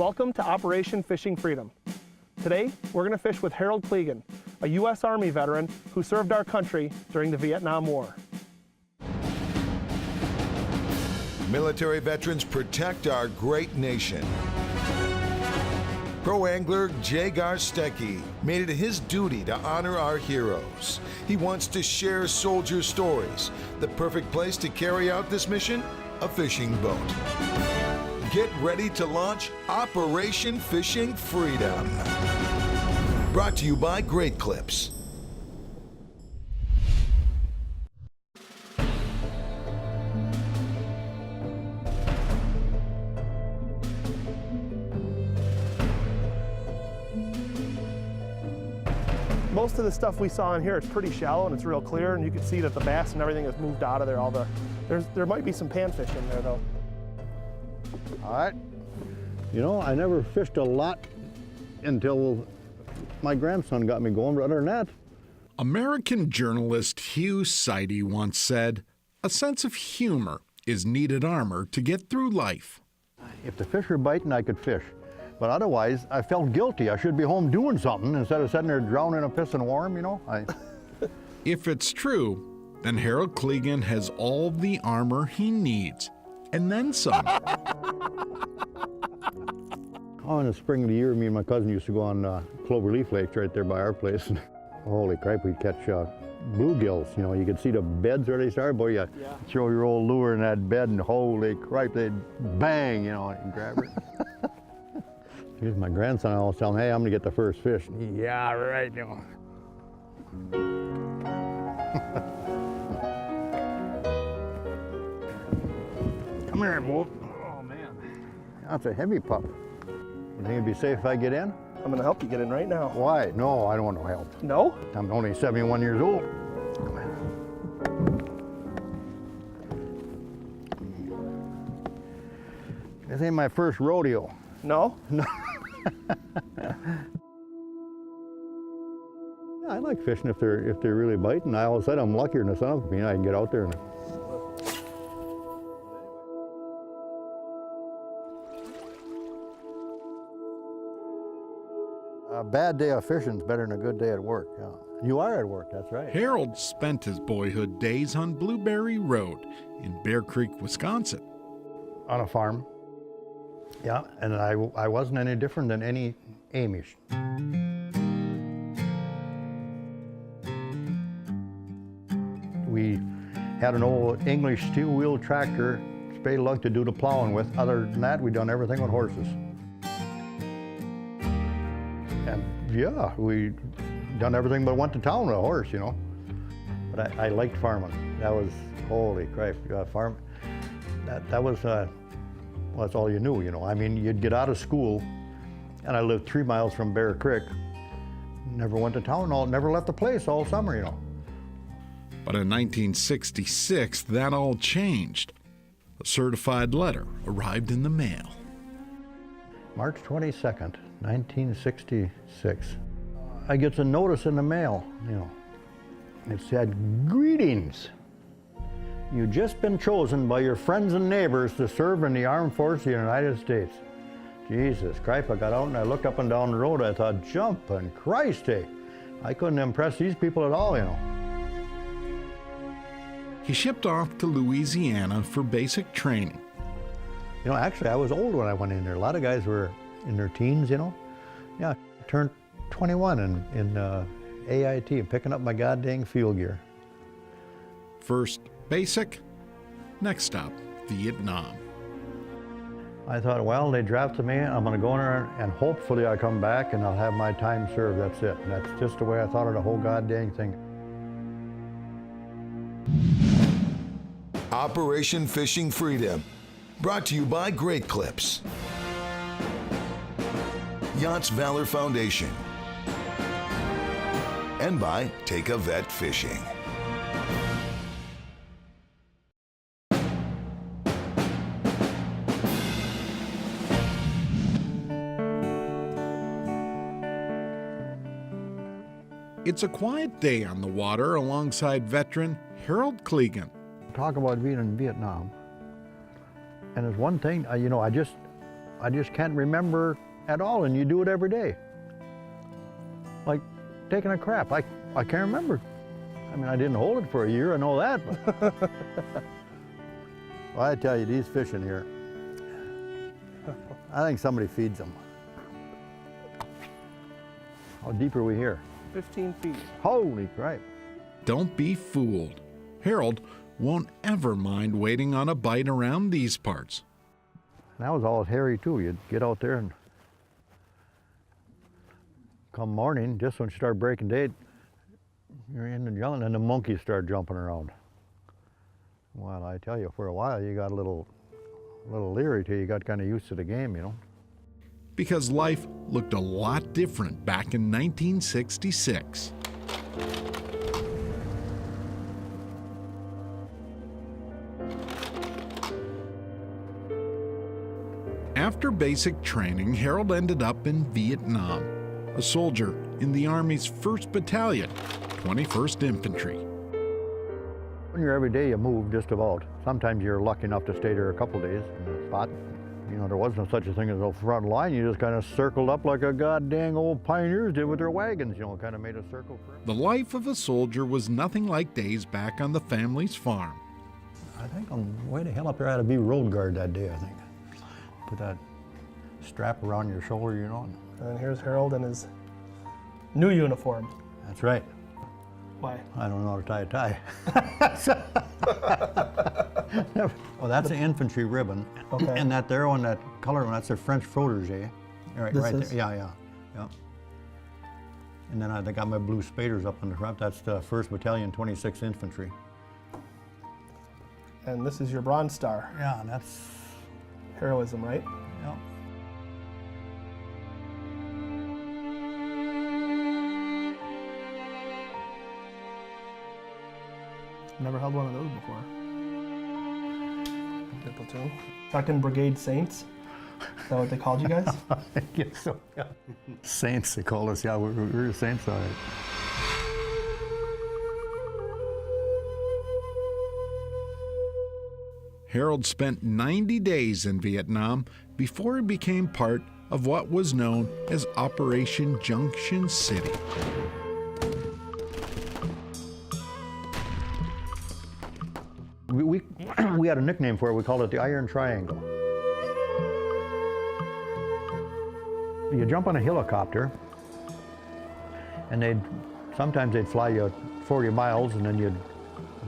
Welcome to Operation Fishing Freedom. Today, we're going to fish with Harold Klegin, a U.S. Army veteran who served our country during the Vietnam War. Military veterans protect our great nation. Pro angler Jay Garstecki made it his duty to honor our heroes. He wants to share soldier stories. The perfect place to carry out this mission? A fishing boat. Get ready to launch Operation Fishing Freedom. Brought to you by Great Clips. Most of the stuff we saw in here, it's pretty shallow and it's real clear, and you can see that the bass and everything has moved out of there. There might be some panfish in there though. All right. You know, I never fished a lot until my grandson got me going, but other than that. American journalist Hugh Sidey once said, "A sense of humor is needed armor to get through life." If the fish were biting, I could fish. But otherwise, I felt guilty. I should be home doing something instead of sitting there drowning in a piss and warm, you know. If it's true, then Harold Klegin has all the armor he needs, and then some. Oh, in the spring of the year, me and my cousin used to go on Cloverleaf Lake right there by our place. And holy crap, we'd catch bluegills. You know, you could see the beds where they started. Boy, you throw your old lure in that bed and holy crap, they'd bang, you know, and grab it. Here's my grandson, I always tell him, hey, I'm gonna get the first fish. Yeah, right, you know. Come here, boy. Oh man. That's a heavy pup. You think it'd be safe if I get in? I'm gonna help you get in right now. Why? No, I don't want no help. No? I'm only 71 years old. Come on. This ain't my first rodeo. No? No. I like fishing if they're really biting. I always said I'm luckier than the son of a bean. I can get out there and. A bad day of fishing is better than a good day at work. Yeah. You are at work, that's right. Harold spent his boyhood days on Blueberry Road in Bear Creek, Wisconsin. On a farm. Yeah, and I wasn't any different than any Amish. We had an old English steel-wheel tractor, spade lug to do the plowing with. Other than that, we done everything with horses. And yeah, we done everything but went to town with a horse, you know. But I liked farming. That was, holy crap, farm. That was, well, that's all you knew, you know. I mean, you'd get out of school, and I lived 3 miles from Bear Creek. Never went to town, never left the place all summer, you know. But in 1966, that all changed. A certified letter arrived in the mail. March 22nd, 1966. I get a notice in the mail, you know. It said, "Greetings. You've just been chosen by your friends and neighbors to serve in the Armed Forces of the United States." Jesus Christ, I got out and I looked up and down the road. I thought, jumping Christ, hey. I couldn't impress these people at all, you know. He shipped off to Louisiana for basic training. You know, actually, I was old when I went in there. A lot of guys were in their teens, you know. Yeah, I turned 21 in AIT, picking up my goddamn field gear. First, basic. Next stop, Vietnam. I thought, well, they drafted me. I'm going to go in there and hopefully I'll come back and I'll have my time served. That's it. And that's just the way I thought of the whole goddamn thing. Operation Fishing Freedom. Brought to you by Great Clips. Yachts Valor Foundation. And by Take a Vet Fishing. It's a quiet day on the water alongside veteran Harold Klegin. Talk about being in Vietnam. And there's one thing, you know, I just can't remember at all, and you do it every day. Like taking a crap, I can't remember. I mean, I didn't hold it for a year, I know that. But well, I tell you, these fish in here, I think somebody feeds them. How deep are we here? 15 feet. Holy crap. Don't be fooled. Harold won't ever mind waiting on a bite around these parts. And that was always hairy too. You'd get out there and come morning, just when you start breaking day, you're in the jungle and the monkeys start jumping around. Well, I tell you, for a while you got a little leery till you got kind of used to the game, you know. Because life looked a lot different back in 1966. After basic training, Harold ended up in Vietnam, a soldier in the Army's 1st Battalion, 21st Infantry. When you're every day, you move just about. Sometimes you're lucky enough to stay there a couple days in a spot. You know, there wasn't such a thing as a front line. You just kind of circled up like a goddamn old pioneers did with their wagons, you know, kind of made a circle for them. The life of a soldier was nothing like days back on the family's farm. I think on the way the hell up there, I had to be road guard that day, I think. Put that strap around your shoulder, you know. And here's Harold in his new uniform. That's right. Why? I don't know how to tie a tie. Well, that's an infantry ribbon. Okay. And that there one, that color one, that's a French protege. Right, This right is? there. Yeah. And then I got my blue spaders up in the front. That's the 1st Battalion, 26th Infantry. And this is your Bronze Star. Yeah, that's, Heroism, right? yeah. Never held one of those before. Good platoon. 2nd Brigade Saints. Is that what they called you guys? I guess so, yeah. Saints, they call us. Yeah, we're saints, all right. Harold spent 90 days in Vietnam before he became part of what was known as Operation Junction City. We had a nickname for it. We called it the Iron Triangle. You jump on a helicopter, and sometimes they'd fly you 40 miles, and then you'd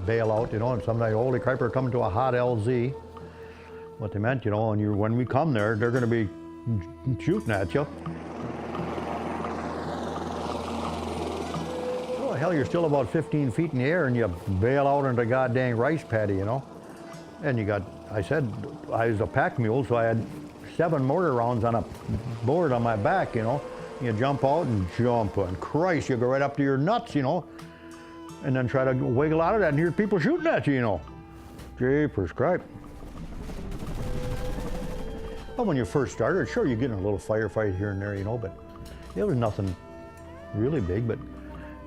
bail out, you know, and sometimes, holy crap, we're coming to a hot LZ. What they meant, you know, and when we come there, they're going to be shooting at you. Oh, hell, you're still about 15 feet in the air, and you bail out into a goddamn rice paddy, you know. And you got, I said, I was a pack mule, so I had 7 mortar rounds on a board on my back, you know. You jump out and jump, and Christ, you go right up to your nuts, you know. And then try to wiggle out of that and hear people shooting at you, you know. Jeepers, Christ. Well, when you first started, sure, you get in a little firefight here and there, you know, but it was nothing really big. But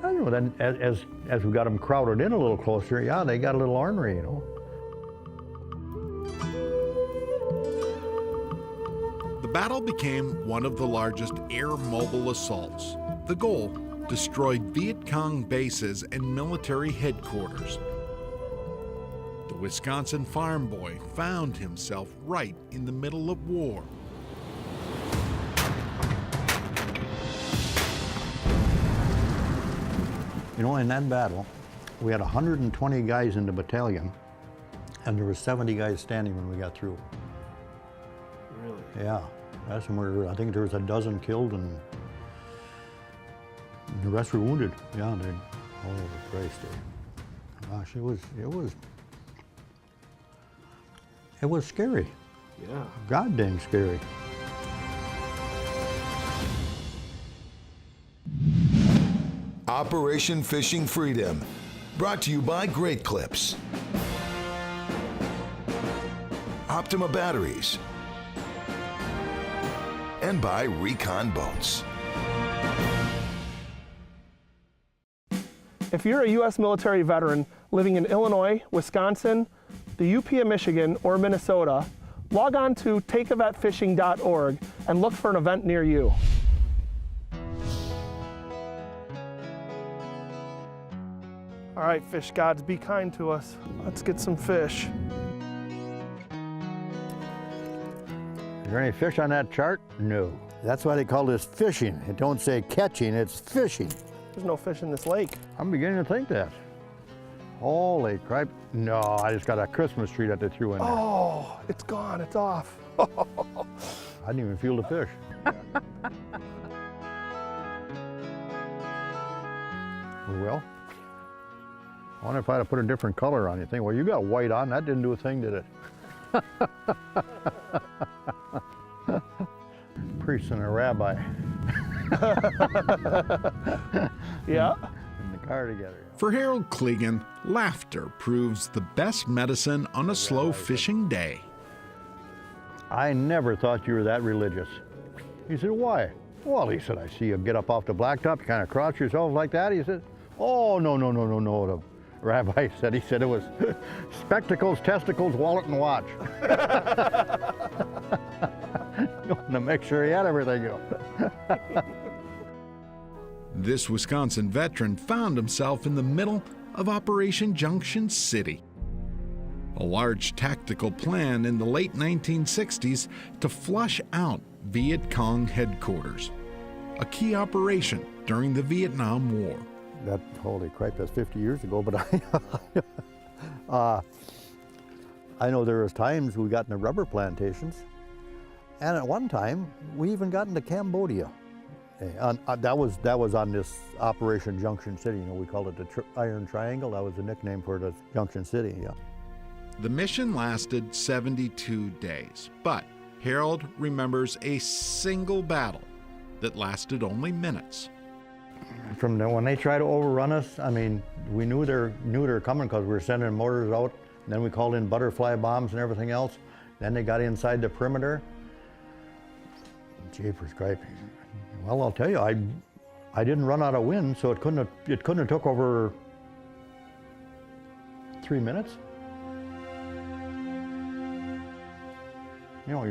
I don't know, then as we got them crowded in a little closer, yeah, they got a little ornery, you know. The battle became one of the largest air mobile assaults. The goal, destroyed Viet Cong bases and military headquarters. The Wisconsin farm boy found himself right in the middle of war. You know, in that battle, we had 120 guys in the battalion, and there were 70 guys standing when we got through. Really? Yeah, that's when I think there was a dozen killed and the rest were wounded. Yeah, they, oh Christ, gosh, it was scary. Yeah. God dang scary. Operation Fishing Freedom, brought to you by Great Clips, Optima Batteries, and by Recon Boats. If you're a U.S. military veteran living in Illinois, Wisconsin, the UP of Michigan, or Minnesota, Log on to takeavetfishing.org and look for an event near you. All right, fish gods, be kind to us. Let's get some fish. Is there any fish on that chart? No. That's why they call this fishing. It don't say catching, it's fishing. There's no fish in this lake. I'm beginning to think that. Holy crap. No, I just got a Christmas tree that they threw in there. Oh, it's gone, it's off. I didn't even feel the fish. Well, I wonder if I'd have put a different color on. You think, well, you got white on, that didn't do a thing, did it? Priest and a rabbi. Yeah. In the car together. For Harold Klegin, laughter proves the best medicine on a slow fishing day. I never thought you were that religious. He said, why? Well, he said, I see you get up off the blacktop, you kind of cross yourself like that. He said, oh, no. The rabbi said, he said it was spectacles, testicles, wallet, and watch. To make sure he had everything. This Wisconsin veteran found himself in the middle of Operation Junction City, a large tactical plan in the late 1960s to flush out Viet Cong headquarters, a key operation during the Vietnam War. That, holy crap, that's 50 years ago, but I know there was times we got into rubber plantations, and at one time we even got into Cambodia. That was on this Operation Junction City. You know, we called it the Iron Triangle. That was the nickname for the Junction City. Yeah. The mission lasted 72 days, but Harold remembers a single battle that lasted only minutes. From when they tried to overrun us, I mean, we knew they were coming because we were sending mortars out. And then we called in butterfly bombs and everything else. Then they got inside the perimeter. Jeepers cripes. Well, I'll tell you, I didn't run out of wind, so it couldn't have took over 3 minutes. You know,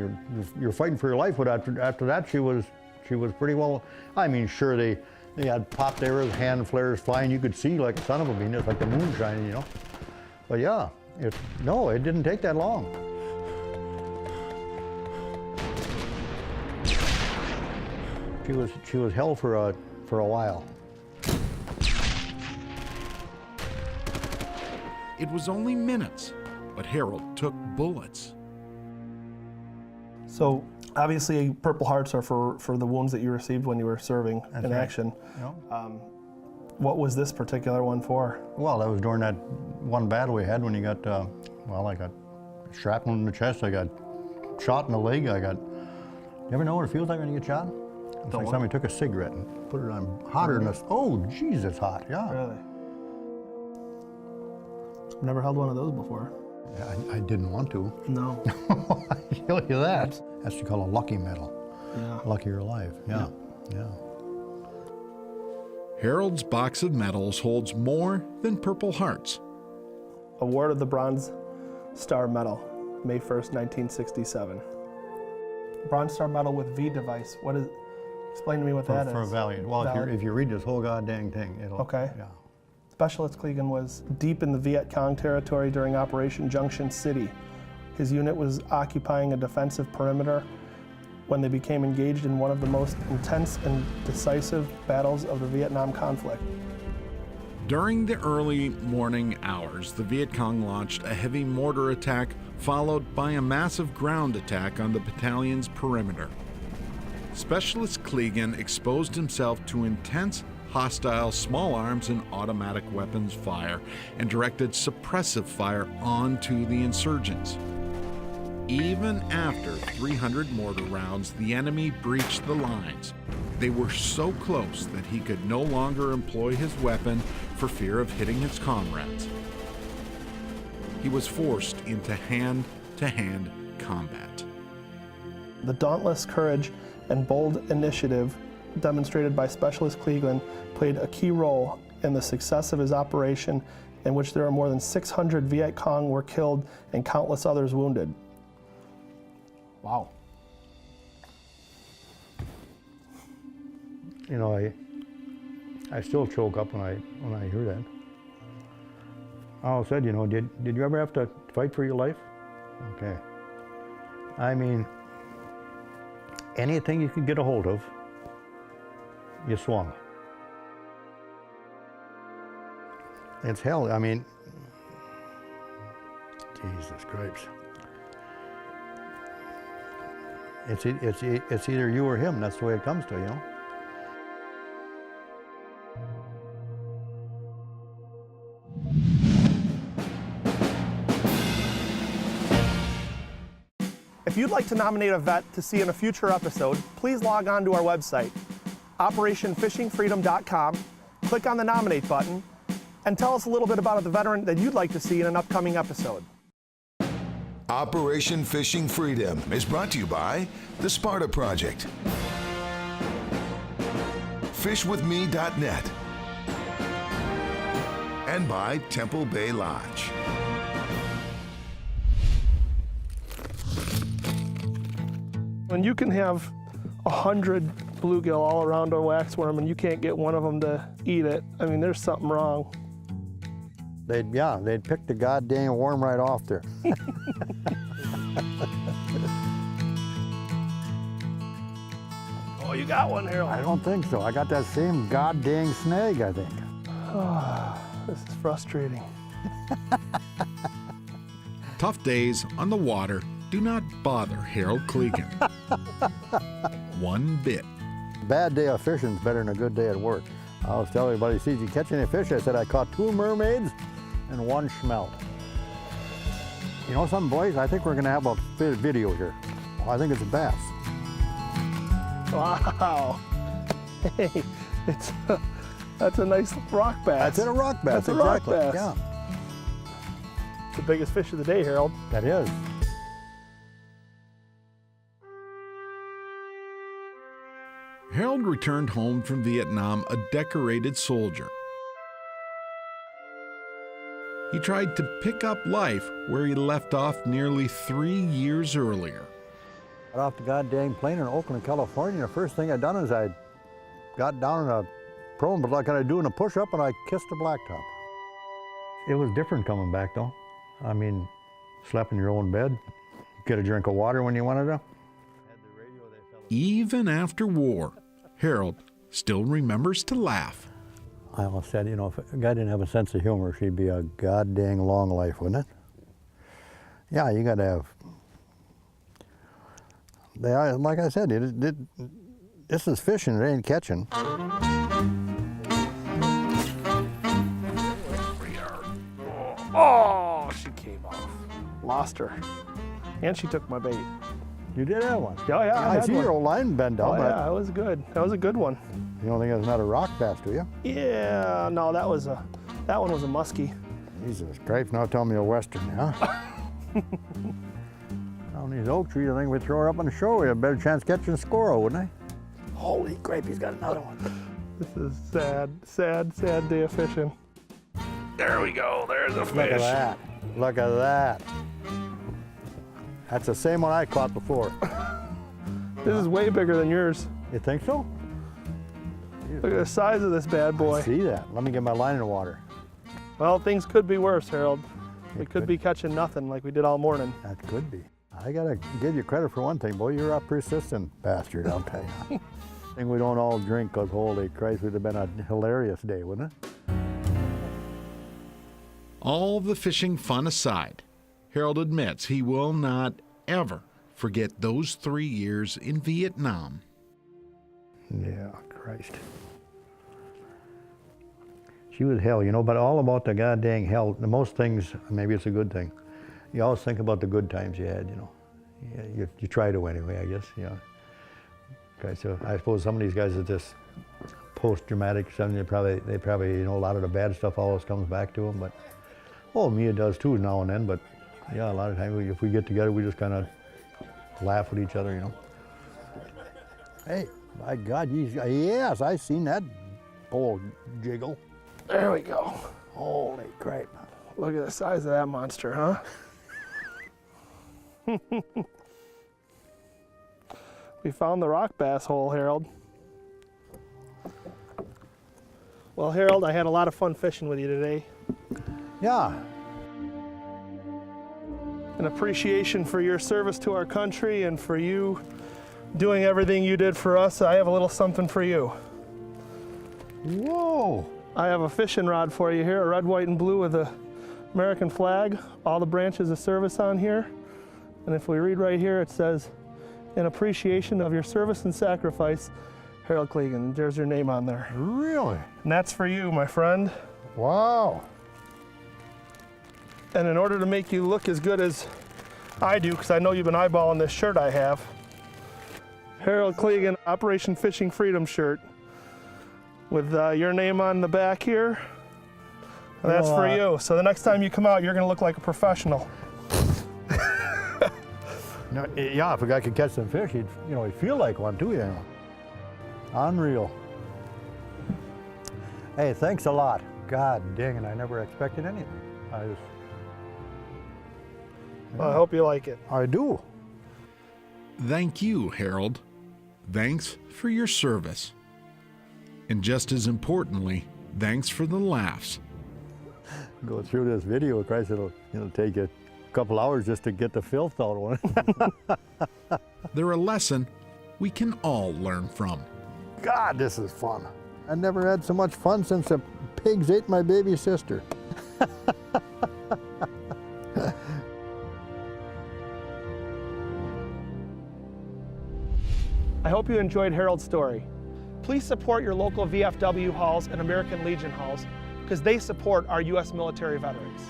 you're fighting for your life, but after that, she was pretty well. I mean, sure, they had popped arrows, hand flares flying. You could see like son of a bean, it's like the moon shining, you know. But yeah, it didn't take that long. She was held for a while. It was only minutes, but Harold took bullets. So obviously Purple Hearts are for the wounds that you received when you were serving in action. Yeah. What was this particular one for? Well, that was during that one battle we had when you got, I got shrapnel in the chest, I got shot in the leg, you ever know what it feels like when you get shot? It's like somebody took a cigarette and put it on hotter than this. Oh, geez, it's hot, yeah. Really? I've never held one of those before. Yeah, I didn't want to. No. I tell you that. That's what you call a lucky medal. Yeah. Lucky you're alive, yeah. Harold's box of medals holds more than Purple Hearts. Awarded the Bronze Star Medal, May 1st, 1967. Bronze Star Medal with V device. What is? Explain to me what that is. For a valiant. Well, if you read this whole goddamn thing, it'll. Okay. Yeah. Specialist Klegin was deep in the Viet Cong territory during Operation Junction City. His unit was occupying a defensive perimeter when they became engaged in one of the most intense and decisive battles of the Vietnam conflict. During the early morning hours, the Viet Cong launched a heavy mortar attack followed by a massive ground attack on the battalion's perimeter. Specialist Klegin exposed himself to intense, hostile small arms and automatic weapons fire and directed suppressive fire onto the insurgents. Even after 300 mortar rounds, the enemy breached the lines. They were so close that he could no longer employ his weapon for fear of hitting his comrades. He was forced into hand-to-hand combat. The dauntless courage and bold initiative demonstrated by Specialist Klegin played a key role in the success of his operation, in which there are more than 600 Viet Cong were killed and countless others wounded. Wow. You know, I still choke up when I hear that. I said, you know, did you ever have to fight for your life? Okay. I mean, anything you could get a hold of, you swung. It's hell. I mean, Jesus Christ. It's either you or him. That's the way it comes to, you know. If you'd like to nominate a vet to see in a future episode, please log on to our website, operationfishingfreedom.com, click on the nominate button, and tell us a little bit about the veteran that you'd like to see in an upcoming episode. Operation Fishing Freedom is brought to you by the Sparta Project, fishwithme.net, and by Temple Bay Lodge. When you can have 100 bluegill all around a waxworm and you can't get one of them to eat it, I mean, there's something wrong. They'd pick the goddamn worm right off there. Oh, you got one, Harold. I don't think so. I got that same goddamn snag, I think. Oh, this is frustrating. Tough days on the water do not bother Harold Klegin one bit. A bad day of fishing is better than a good day at work. I always tell everybody, see, did you catch any fish? I said, I caught 2 mermaids and 1 schmelt. You know something, boys? I think we're going to have a video here. I think it's a bass. Wow. Hey, that's a nice rock bass. That's a rock bass, That's a exactly. rock bass. Yeah, It's the biggest fish of the day, Harold. that is. Harold returned home from Vietnam a decorated soldier. He tried to pick up life where he left off nearly 3 years earlier. Got off the goddamn plane in Oakland, California. The first thing I done is I got down in a prone, but like I do in a push-up, and I kissed the blacktop. It was different coming back, though. I mean, slept in your own bed, get a drink of water when you wanted to. Even after war, Harold still remembers to laugh. I always said, you know, if a guy didn't have a sense of humor, she'd be a goddamn long life, wouldn't it? Yeah, you got to have. Like I said, this is fishing, it ain't catching. Oh, she came off. Lost her. And she took my bait. You did have one. Oh, yeah, I I had see one. your old line bend down. Oh, but yeah, that was good. That was a good one. You don't think that's not a rock bass, do you? Yeah, no, that one was a muskie. Jesus Christ, now tell me a Western, huh? On these oak trees, I think we throw her up on the shore, we have a better chance catching a squirrel, wouldn't I? Holy grape, he's got another one. This is sad, sad, sad day of fishing. There we go, there's a fish. Look at that. Look at that. That's the same one I caught before. This is way bigger than yours. You think so? Look at the size of this bad boy. I see that. Let me get my line in the water. Well, things could be worse, Harold. We It could could. be catching nothing like we did all morning. That could be. I gotta give you credit for one thing, boy. You're a persistent bastard, I'll tell you. I think we don't all drink, because holy Christ, would have been a hilarious day, wouldn't it? All the fishing fun aside, Harold admits he will not ever forget those 3 years in Vietnam. Yeah, Christ. She was hell, you know, but all about the goddamn hell. The most things, maybe it's a good thing. You always think about the good times you had, you know. Yeah, you try to anyway, I guess, yeah. Okay, so I suppose some of these guys are just post-dramatic, something they probably, you know, a lot of the bad stuff always comes back to them, but, oh, Mia does too now and then, but yeah, a lot of times if we get together, we just kind of laugh with each other, you know. Hey, my God, yes, I seen that pole jiggle. There we go. Holy crap. Look at the size of that monster, huh? We found the rock bass hole, Harold. Well, Harold, I had a lot of fun fishing with you today. Yeah, An appreciation for your service to our country and for you doing everything you did for us. I have a little something for you. whoa. I have a fishing rod for you here, a red, white, and blue with the American flag, all the branches of service on here. And if we read right here, it says, in appreciation of your service and sacrifice, Harold Klegin. And there's your name on there. Really? And that's for you, my friend. Wow. And in order to make you look as good as I do, because I know you've been eyeballing this shirt I have, Harold Klegin Operation Fishing Freedom shirt with your name on the back here. And that's for you. So the next time you come out, you're going to look like a professional. No, yeah, if a guy could catch some fish, he'd feel like one too, you know. Unreal. Hey, thanks a lot. God dang it, I never expected anything. Well, I hope you like it. I do. Thank you, Harold. Thanks for your service. And just as importantly, thanks for the laughs. Go through this video, Christ, it'll take you a couple hours just to get the filth out of it. They're a lesson we can all learn from. God, this is fun. I never had so much fun since the pigs ate my baby sister. I hope you enjoyed Harold's story. Please support your local VFW halls and American Legion halls because they support our U.S. military veterans.